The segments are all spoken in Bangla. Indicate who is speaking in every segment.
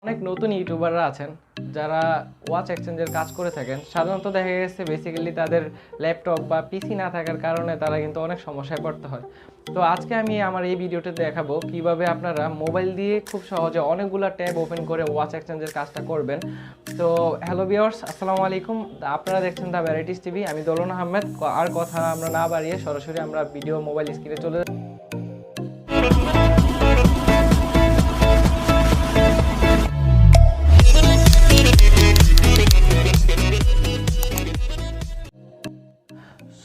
Speaker 1: অনেক নতুন ইউটিউবাররা আছেন যারা ওয়াচ এক্সচেঞ্জের কাজ করে থাকেন। সাধারণত দেখা গেছে বেসিক্যালি তাদের ল্যাপটপ বা পিসি না থাকার কারণে তারা কিন্তু অনেক সমস্যায় পড়তে হয়। তো আজকে আমি আমার এই ভিডিওতে দেখাবো কিভাবে আপনারা মোবাইল দিয়ে খুব সহজে অনেকগুলো ট্যাব ওপেন করে ওয়াচ এক্সচেঞ্জের কাজটা করবেন। তো হ্যালো ভিউয়ার্স, আসসালামু আলাইকুম। আপনারা দেখছেন দ্য ভ্যারাইটিস টিভি। আমি দোলন আহমেদ। আর কথা আমরা না বাড়িয়ে সরাসরি আমরা ভিডিও মোবাইল স্ক্রিনে চলে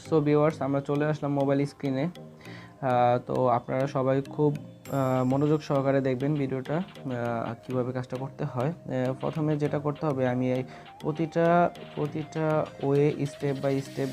Speaker 1: সো ভিউয়ার্স, আমরা চলে আসলাম মোবাইল স্ক্রিনে। তো আপনারা সবাই খুব মনোযোগ সহকারে দেখবেন ভিডিওটা, কিভাবে কাজটা করতে হয়। প্রথমে যেটা করতে হবে, আমি এই প্রতিটা ওয়ে স্টেপ বাই স্টেপ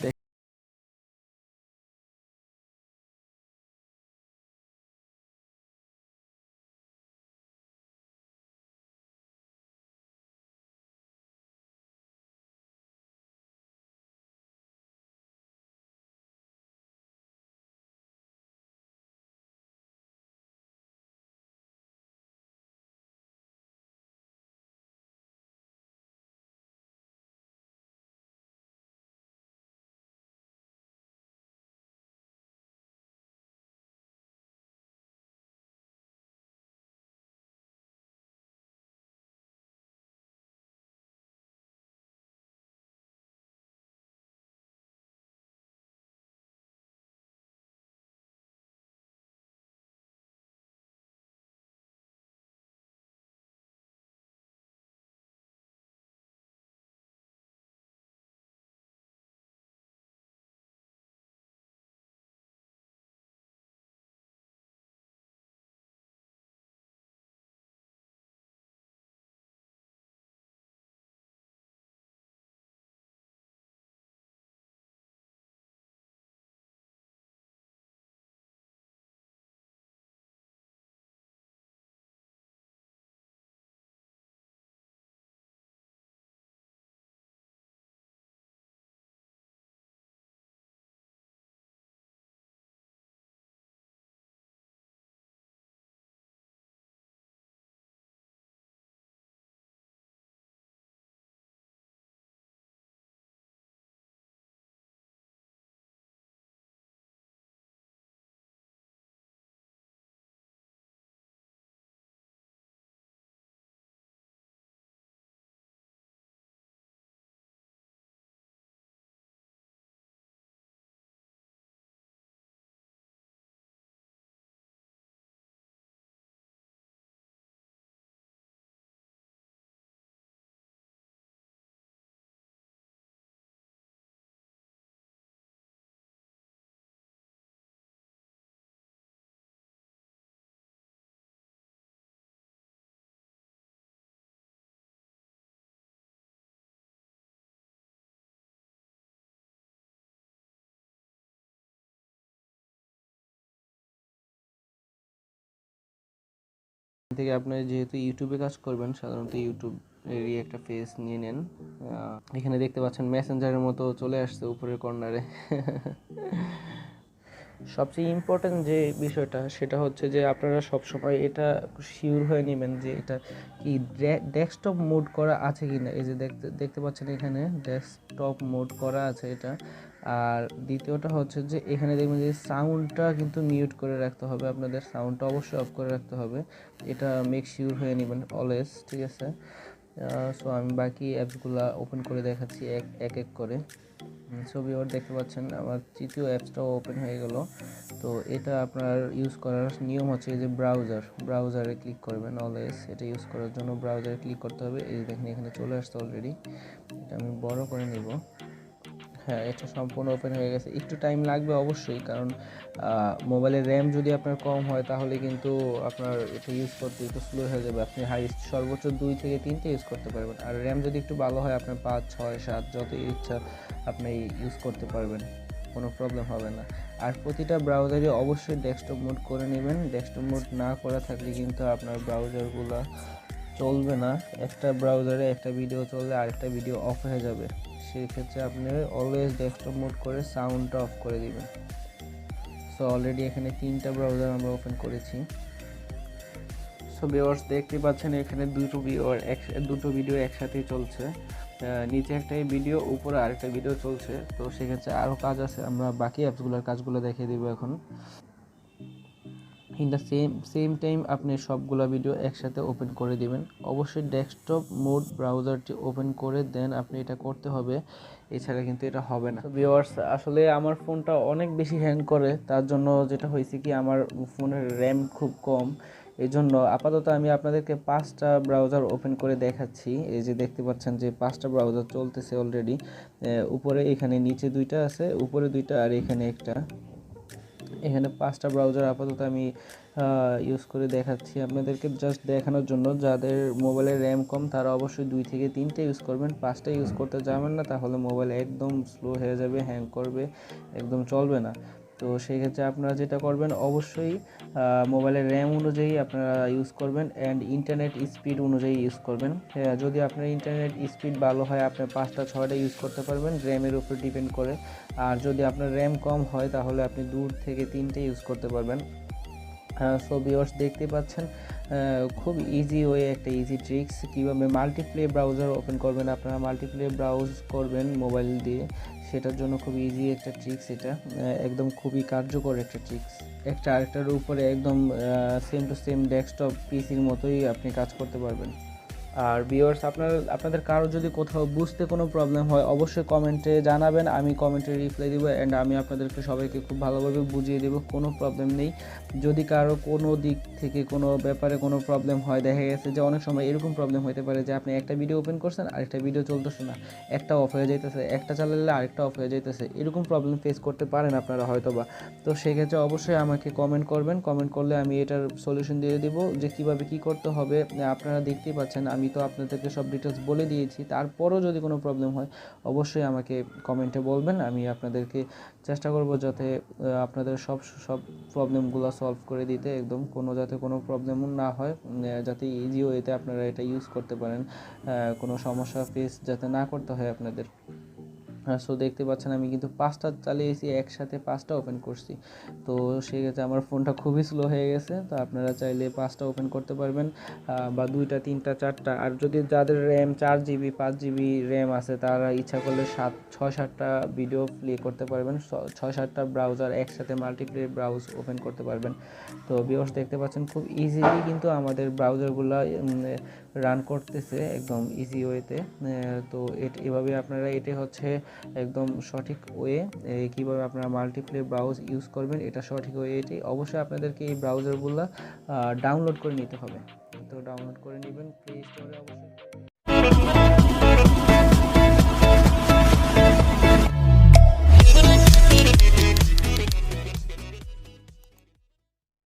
Speaker 1: থেকে আপনি যেহেতু ইউটিউবে কাজ করবেন, সাধারণত ইউটিউবেরই একটা ফেস নিয়ে নেন। এখানে দেখতে পাচ্ছেন মেসেঞ্জারের মতো চলে আসছে উপরের কর্নারে। সবচেয়ে ইম্পর্টেন্ট যে বিষয়টা সেটা হচ্ছে যে আপনারা সবসময় এটা শিওর হয়ে নেবেন যে এটা কি ডেস্কটপ মোড করা আছে কি না। এই যে দেখতে পাচ্ছেন এখানে ডেস্কটপ মোড করা আছে এটা। আর দ্বিতীয়টা হচ্ছে যে এখানে দেখবেন যে সাউন্ডটা কিন্তু মিউট করে রাখতে হবে, আপনাদের সাউন্ডটা অবশ্যই অফ করে রাখতে হবে। এটা মেক শিওর হয়ে নেবেন অলওয়েজ, ঠিক আছে। সো আমি বাকি অ্যাপসগুলো ওপেন করে দেখাচ্ছি এক এক করে। ছবি ওর দেখতে পাচ্ছেন আমার তৃতীয় অ্যাপসটাও ওপেন হয়ে গেল। তো এটা আপনার ইউজ করার নিয়ম হচ্ছে যে ব্রাউজারে ক্লিক করবেন অলওয়েজ। এটা ইউজ করার জন্য ব্রাউজারে ক্লিক করতে হবে। এই দেখেন এখানে চলে আসছে অলরেডি। এটা আমি বড় করে নিব। হ্যাঁ, এটা সম্পূর্ণ ওপেন হয়ে গেছে। একটু টাইম লাগবে অবশ্যই, কারণ মোবাইলের র্যাম যদি আপনার কম হয় তাহলে কিন্তু আপনার এটা ইউজ করতে একটু স্লো হয়ে যাবে। আপনি হাইস্ট সর্বোচ্চ 2 থেকে 3টা ইউজ করতে পারবেন। আর র্যাম যদি একটু ভালো হয় আপনার 5, 6, 7 যত ইচ্ছা আপনি ইউজ করতে পারবেন, কোনো প্রবলেম হবে না। আর প্রতিটা ব্রাউজারে অবশ্যই ডেস্কটপ মোড করে নেবেন। ডেস্কটপ মোড না করা থাকলে কিন্তু আপনার ব্রাউজারগুলো চলবে না। একটা ব্রাউজারে একটা ভিডিও চললে আরেকটা ভিডিও অফ হয়ে যাবে। সেই ক্ষেত্রে আপনি অলওয়েজ ডেস্কটপ মোড করে সাউন্ডটা অফ করে দিবেন। সো অলরেডি এখানে 3টা ব্রাউজার আমরা ওপেন করেছি। সো সো ভিউয়ার্স দেখতে পাচ্ছেন এখানে দুটো ভিডিও একসাথেই চলছে। নিচে একটা ভিডিও, উপরে আরেকটা ভিডিও চলছে। তো সেক্ষেত্রে আরও কাজ আছে, আমরা বাকি অ্যাপসগুলোর কাজগুলো দেখিয়ে দিব এখন। ইন দ্য সেম টাইম আপনি সবগুলো ভিডিও একসাথে ওপেন করে দিবেন। অবশ্যই ডেস্কটপ মোড ব্রাউজারটি ওপেন করে দেন আপনি এটা করতে হবে, এছাড়া কিন্তু এটা হবে না। ভিউয়ার্স আসলে আমার ফোনটা অনেক বেশি হ্যাং করে, তার জন্য যেটা হয়েছে কি আমার ফোনের র্যাম খুব কম। এই জন্য আপাতত আমি আপনাদেরকে 5টা ব্রাউজার ওপেন করে দেখাচ্ছি। এই যে দেখতে পাচ্ছেন যে 5টা ব্রাউজার চলতেছে অলরেডি। উপরে এখানে নিচে 2টা আছে, উপরে 2টা আর এখানে একটা। এখানে 5টা ব্রাউজার আপাতত আমি ইউজ করে দেখাচ্ছি আপনাদেরকে, জাস্ট দেখানোর জন্য। যাদের মোবাইলের র্যাম কম তারা অবশ্যই 2 থেকে 3টে ইউজ করবেন, 5টা ইউজ করতে যাবেন না, তাহলে মোবাইল একদম স্লো হয়ে যাবে, হ্যাং করবে, একদম চলবে না। তো সেই ক্ষেত্রে আপনারা যেটা করবেন, অবশ্যই মোবাইলের র্যাম অনুযায়ী আপনারা ইউজ করবেন অ্যান্ড ইন্টারনেট স্পিড অনুযায়ী ইউজ করবেন। যদি আপনার ইন্টারনেট স্পিড ভালো হয় আপনি 5টা 6টা ইউজ করতে পারবেন, র্যামের উপর ডিপেন্ড করে। আর যদি আপনার র্যাম কম হয় তাহলে আপনি 2 থেকে 3টে ইউজ করতে পারবেন। সো ভিউয়ার্স দেখতে পাচ্ছেন খুব ইজি ওয়ে, একটা ইজি ট্রিক্স কীভাবে মাল্টিপ্লে ব্রাউজার ওপেন করবেন। আপনারা মাল্টিপ্লে ব্রাউজ করবেন মোবাইল দিয়ে, সেটার জন্য খুব ইজি একটা ট্রিক্স এটা, একদম খুবই কার্যকর একটা ট্রিক্স। একটা আরেকটার উপরে একদম সেম টু সেম ডেস্কটপ পিসির মতোই আপনি কাজ করতে পারবেন। আর ভিউয়ার্স আপনাদের কারো যদি কোথাও বুঝতে কোনো প্রবলেম হয় অবশ্যই কমেন্টে জানাবেন, আমি কমেন্টে রিপ্লাই দেবো অ্যান্ড আমি আপনাদেরকে সবাইকে খুব ভালোভাবে বুঝিয়ে দেবো, কোনো প্রবলেম নেই। যদি কারো কোনো দিক থেকে কোনো ব্যাপারে কোনো প্রবলেম হয়, দেখা গেছে যে অনেক সময় এরকম প্রবলেম হতে পারে যে আপনি একটা ভিডিও ওপেন করছেন আরেকটা ভিডিও চলতেছে না, একটা অফ হয়ে যাইতেছে, একটা চালালে আরেকটা অফ হয়ে যাইতেছে, এরকম প্রবলেম ফেস করতে পারেন আপনারা হয়তোবা। তো সেক্ষেত্রে অবশ্যই আমাকে কমেন্ট করবেন, কমেন্ট করলে আমি এটার সলিউশন দিয়ে দেবো যে কীভাবে কী করতে হবে। আপনারা দেখতেই পাচ্ছেন আমি তো আপনাদেরকে সব ডিটেলস বলে দিয়েছি, তারপরও যদি কোনো প্রবলেম হয় অবশ্যই আমাকে কমেন্টে বলবেন, আমি আপনাদেরকে চেষ্টা করব যাতে আপনাদের সব প্রবলেমগুলো সলভ করে দিতে, একদম যাতে কোনো প্রবলেমও না হয়, যাতে ইজি ওয়েতে আপনারা এটা ইউজ করতে পারেন, কোনো সমস্যা ফেস যাতে না করতে হয় আপনাদের। সো দেখতে পাচ্ছেন আমি কিন্তু 5টা চালিয়েছি, একসাথে 5টা ওপেন করছি। তো সেক্ষেত্রে আমার ফোনটা খুবই স্লো হয়ে গেছে। তো আপনারা চাইলে 5টা ওপেন করতে পারবেন, বা 2টা 3টা 4টা। আর যদি যাদের র্যাম 4 GB 5 GB র্যাম আছে তারা ইচ্ছা করলে 6-7টা ভিডিও প্লে করতে পারবেন, 6-7টা ব্রাউজার একসাথে মাল্টিপ্লে ব্রাউজ ওপেন করতে পারবেন। তো ভিউয়ার্স দেখতে পাচ্ছেন খুব ইজিলি কিন্তু আমাদের ব্রাউজারগুলো রান করতেছে একদম ইজি ওয়েতে। তো এভাবে আপনারা, এটাই হচ্ছে একদম সঠিক ওয়ে কীভাবে আপনারা মাল্টিপ্লে ব্রাউজ ইউজ করবেন, এটা সঠিক ওয়ে এটাই। অবশ্যই আপনাদেরকে এই ব্রাউজারগুলো ডাউনলোড করে নিতে হবে। তো ডাউনলোড করে নেবেন প্লে স্টোরে।